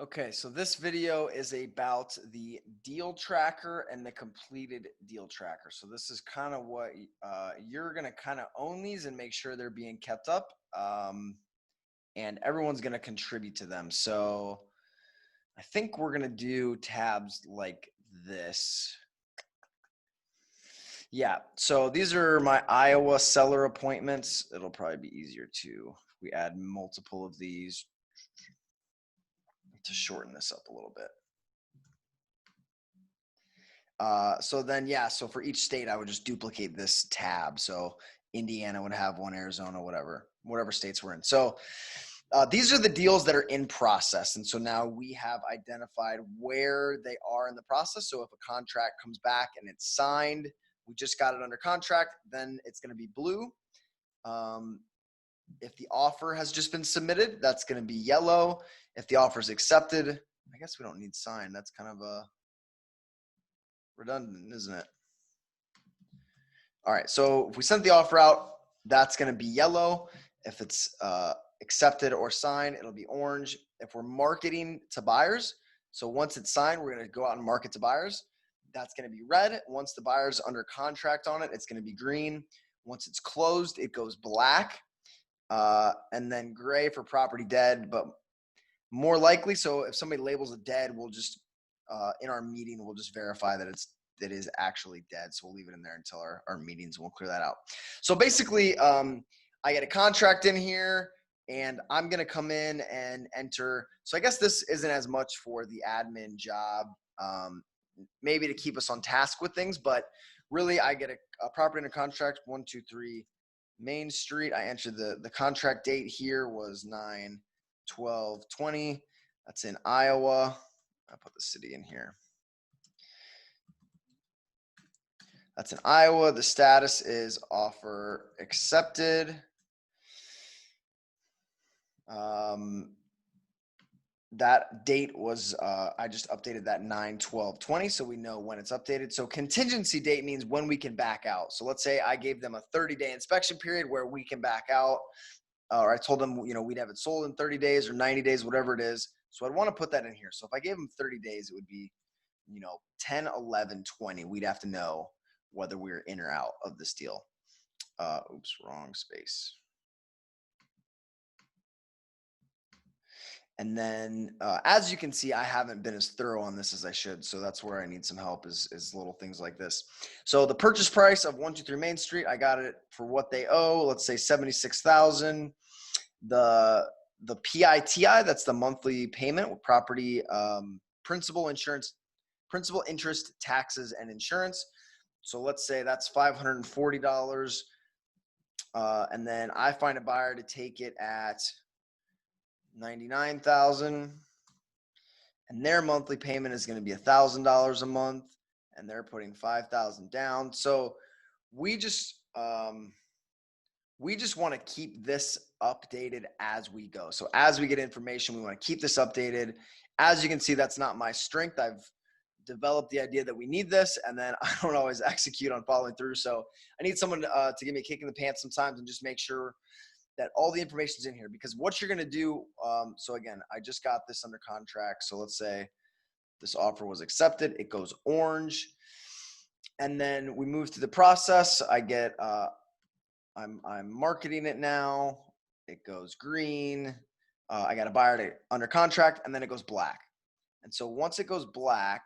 Okay, so this video is about the deal tracker and the completed deal tracker. So this is kind of what you're going to kind of own these and make sure they're being kept up. And everyone's going to contribute to them. So I think we're going to do tabs like this. Yeah, so these are my Iowa seller appointments. It'll probably be easier too if we add multiple of these to shorten this up a little bit. So for each state, I would just duplicate this tab. So Indiana would have one, Arizona, whatever states we're in. So these are the deals that are in process. And so now we have identified where they are in the process. So if a contract comes back and it's signed, we just got it under contract, then it's going to be blue. If the offer has just been submitted, that's going to be yellow. If the offer is accepted, I guess we don't need signed. That's kind of a redundant, isn't it? All right, so if we sent the offer out, that's going to be yellow. If it's accepted or signed, it'll be orange. If we're marketing to buyers, so once it's signed, we're going to go out and market to buyers. That's going to be red. Once the buyer's under contract on it, it's going to be green. Once it's closed, it goes black. And then gray for property dead, but more likely, so if somebody labels it dead, we'll just, in our meeting, we'll just verify that it is actually dead. So we'll leave it in there until our meetings, and we'll clear that out. So basically, I get a contract in here, and I'm going to come in and enter. So I guess this isn't as much for the admin job, maybe to keep us on task with things, but really I get a property under contract, 123 Main Street. I entered the contract date here was 9/12/20. That's in Iowa. I'll put the city in here. That's in Iowa. The status is offer accepted. That date was, I just updated that 9/12/20, so we know when it's updated. So contingency date means when we can back out. So let's say I gave them a 30-day inspection period where we can back out, or I told them, we'd have it sold in 30 days or 90 days, whatever it is. So I'd want to put that in here. So if I gave them 30 days, it would be, 10, 11, 20. We'd have to know whether we were in or out of this deal. Oops, wrong space. And then, as you can see, I haven't been as thorough on this as I should. So that's where I need some help is little things like this. So the purchase price of 123 Main Street, I got it for what they owe. Let's say $76,000. The PITI, that's the monthly payment with property, principal, interest, taxes, and insurance. So let's say that's $540. And then I find a buyer to take it at $99,000, and their monthly payment is going to be $1,000 a month, and they're putting $5,000 down. So we just want to keep this updated as we go. So as we get information, we want to keep this updated. As you can see, that's not my strength. I've developed the idea that we need this, and then I don't always execute on following through. So I need someone to give me a kick in the pants sometimes and just make sure that all the information is in here, because what you're going to do. So again, I just got this under contract. So let's say this offer was accepted. It goes orange. And then we move through the process. I get, I'm marketing it now. It goes green. I got a buyer under contract, and then it goes black. And so once it goes black,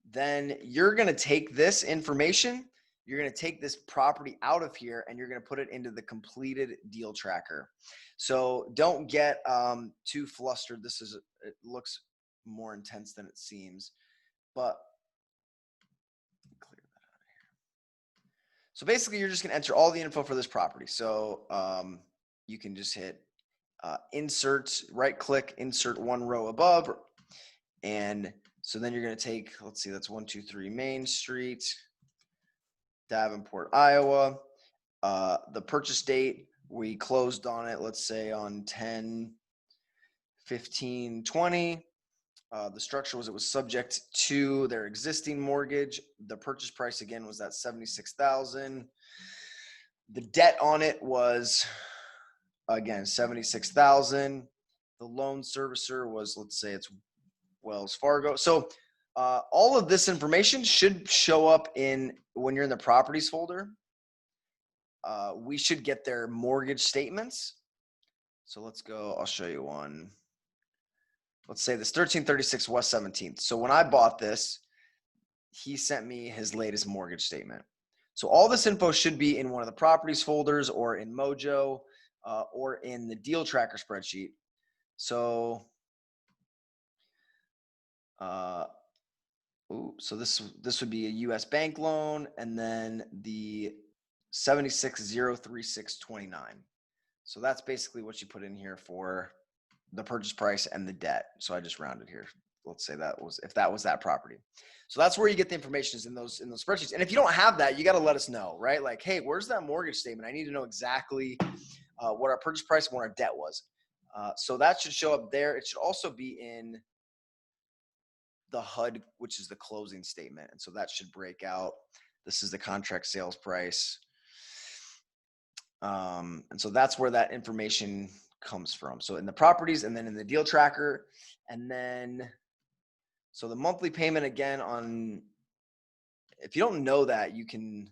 then you're going to take this information, you're going to take this property out of here, and you're going to put it into the completed deal tracker. So don't get too flustered. It looks more intense than it seems, but clear that out of here. So basically, you're just going to enter all the info for this property. So you can just hit insert, right click, insert one row above, and so then you're going to take, let's see, that's 123 Main Street, Davenport, Iowa. The purchase date, we closed on it, let's say on 10/15/20. The structure was, it was subject to their existing mortgage. The purchase price again was that $76,000. The debt on it was again $76,000. The loan servicer was, let's say it's Wells Fargo. So all of this information should show up when you're in the properties folder. We should get their mortgage statements. So let's go, I'll show you one. Let's say this 1336 West 17th. So when I bought this, he sent me his latest mortgage statement. So all this info should be in one of the properties folders or in Mojo or in the deal tracker spreadsheet. So, so this would be a U.S. bank loan, and then the 76,036.29. So that's basically what you put in here for the purchase price and the debt. So I just rounded here. Let's say if that was that property. So that's where you get the information, is in those spreadsheets. And if you don't have that, you got to let us know, right? Like, hey, where's that mortgage statement? I need to know exactly what our purchase price and what our debt was. So that should show up there. It should also be in the HUD, which is the closing statement. And so that should break out. This is the contract sales price. And so that's where that information comes from. So in the properties, and then in the deal tracker, and then, so the monthly payment again if you don't know that, you can,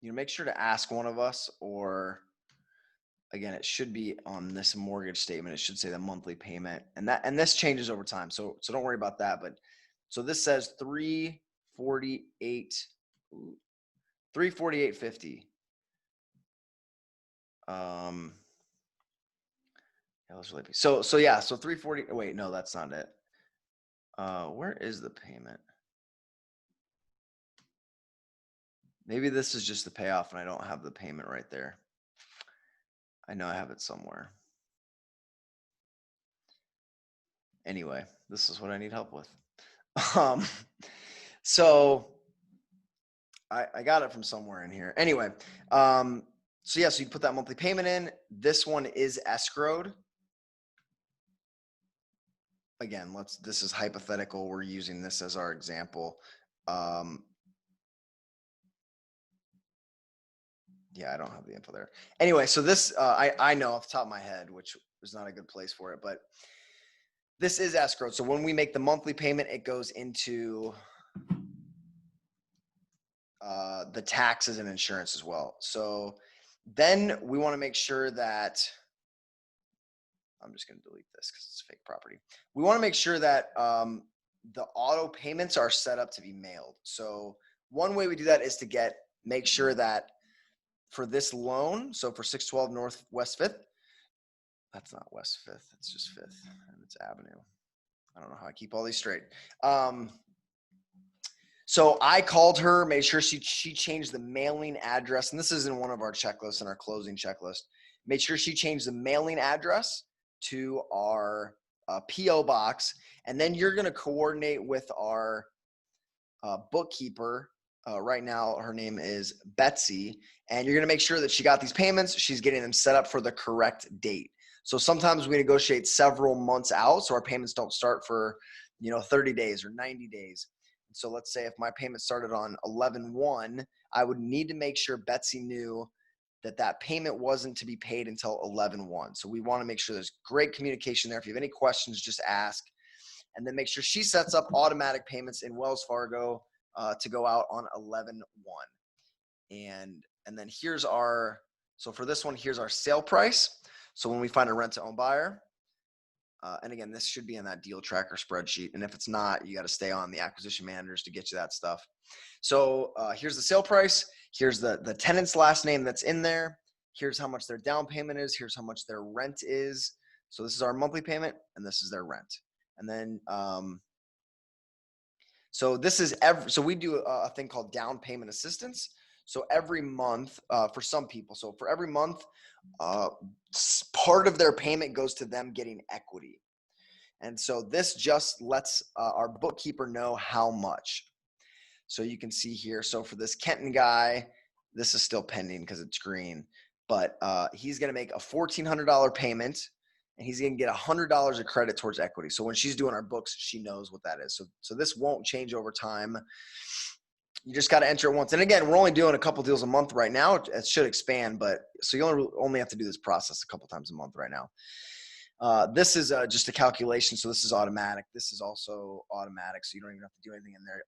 make sure to ask one of us, or again, it should be on this mortgage statement. It should say the monthly payment, and this changes over time. So don't worry about that. But so this says $348.50. So 340. Wait, no, that's not it. Where is the payment? Maybe this is just the payoff and I don't have the payment right there. I know I have it somewhere. Anyway, this is what I need help with. So I got it from somewhere in here. Anyway, so you put that monthly payment in. This one is escrowed. Again, this is hypothetical. We're using this as our example. Yeah, I don't have the info there. Anyway, so this, I know off the top of my head, which is not a good place for it, but this is escrowed. So when we make the monthly payment, it goes into the taxes and insurance as well. So then we want to make sure that, I'm just going to delete this because it's fake property. We want to make sure that the auto payments are set up to be mailed. So one way we do that is to make sure that for this loan, so for 612 North West 5th, that's not West 5th, it's just 5th, and it's Avenue. I don't know how I keep all these straight. So I called her, made sure she changed the mailing address, and this is in one of our checklists, in our closing checklist. Made sure she changed the mailing address to our P.O. box, and then you're going to coordinate with our bookkeeper. Right now, her name is Betsy, and you're going to make sure that she got these payments. She's getting them set up for the correct date. So sometimes we negotiate several months out, so our payments don't start for 30 days or 90 days. So let's say if my payment started on 11/1, I would need to make sure Betsy knew that payment wasn't to be paid until 11/1. So we want to make sure there's great communication there. If you have any questions, just ask. And then make sure she sets up automatic payments in Wells Fargo to go out on 11/1. And then so for this one, here's our sale price. So when we find a rent-to-own buyer, and again, this should be in that deal tracker spreadsheet. And if it's not, you got to stay on the acquisition managers to get you that stuff. So here's the sale price. Here's the tenant's last name that's in there. Here's how much their down payment is. Here's how much their rent is. So this is our monthly payment, and this is their rent. And then, so we do a thing called down payment assistance. So every month, for some people, so for every month, part of their payment goes to them getting equity. And so this just lets our bookkeeper know how much. So you can see here, so for this Kenton guy, this is still pending because it's green, but he's going to make a $1,400 payment, and he's going to get $100 of credit towards equity. So when she's doing our books, she knows what that is. So this won't change over time. You just got to enter it once. And again, we're only doing a couple deals a month right now. It should expand, but so you only have to do this process a couple times a month right now. This is just a calculation, so this is automatic. This is also automatic, so you don't even have to do anything in there.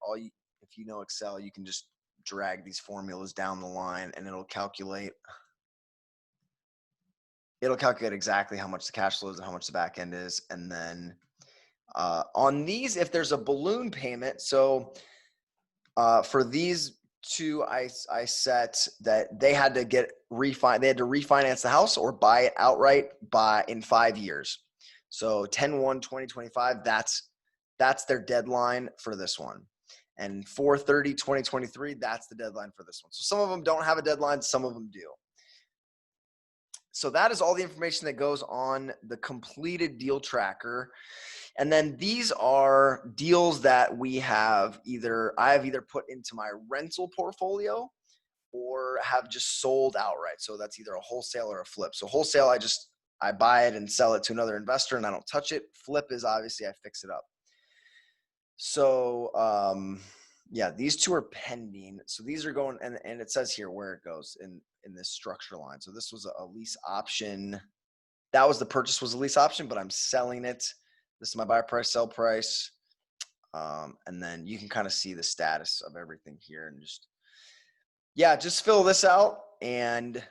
If you know Excel, you can just drag these formulas down the line, and it'll calculate. It'll calculate exactly how much the cash flow is and how much the back end is, and then on these, if there's a balloon payment, so for these two, I set that they had to They had to refinance the house or buy it outright in 5 years. So 10/1/2025, that's their deadline for this one. And 4/30/2023, that's the deadline for this one. So some of them don't have a deadline, some of them do. So that is all the information that goes on the completed deal tracker. And then these are deals that I have either put into my rental portfolio or have just sold outright. So that's either a wholesale or a flip. So wholesale, I buy it and sell it to another investor and I don't touch it. Flip is obviously I fix it up. So yeah, these two are pending. So these are going, and it says here where it goes in this structure line. So this was a lease option. That was the purchase was a lease option, but I'm selling it. This is my buy price, sell price. And then you can kind of see the status of everything here and just fill this out and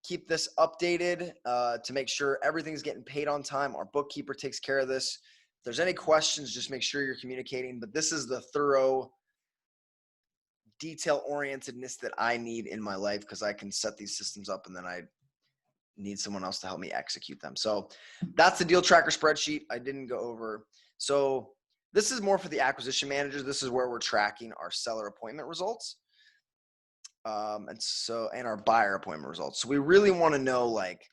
keep this updated to make sure everything's getting paid on time. Our bookkeeper takes care of this. If there's any questions, just make sure you're communicating. But this is the thorough detail orientedness that I need in my life because I can set these systems up and then I need someone else to help me execute them. So that's the deal tracker spreadsheet I didn't go over. So this is more for the acquisition managers. This is where we're tracking our seller appointment results. And our buyer appointment results. So we really want to know, like,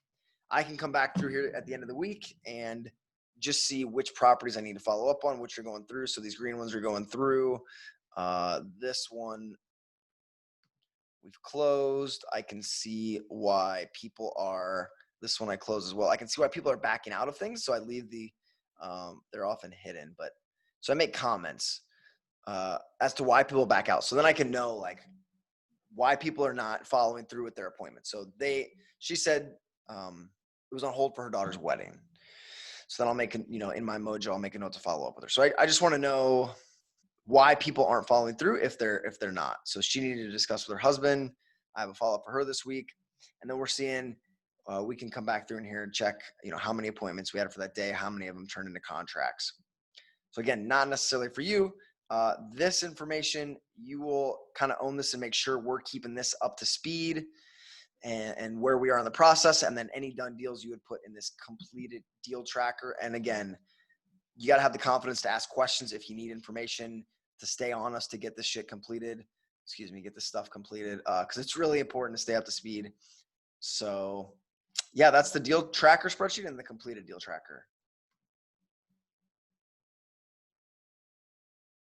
I can come back through here at the end of the week and just see which properties I need to follow up on, which are going through. So these green ones are going through. This one we've closed. I can see why this one I close as well. I can see why people are backing out of things. So I leave they're often hidden, so I make comments as to why people back out. So then I can know, like, why people are not following through with their appointments. So she said it was on hold for her daughter's wedding. So then I'll make, in my Mojo, I'll make a note to follow up with her. So I just want to know why people aren't following through if they're not. So she needed to discuss with her husband. I have a follow-up for her this week. And then we're seeing, we can come back through in here and check, how many appointments we had for that day, how many of them turned into contracts. So again, not necessarily for you. This information, you will kind of own this and make sure we're keeping this up to speed and where we are in the process. And then any done deals you would put in this completed deal tracker. And again, you got to have the confidence to ask questions if you need information to stay on us to get this shit completed. Get this stuff completed because it's really important to stay up to speed. So yeah, that's the deal tracker spreadsheet and the completed deal tracker.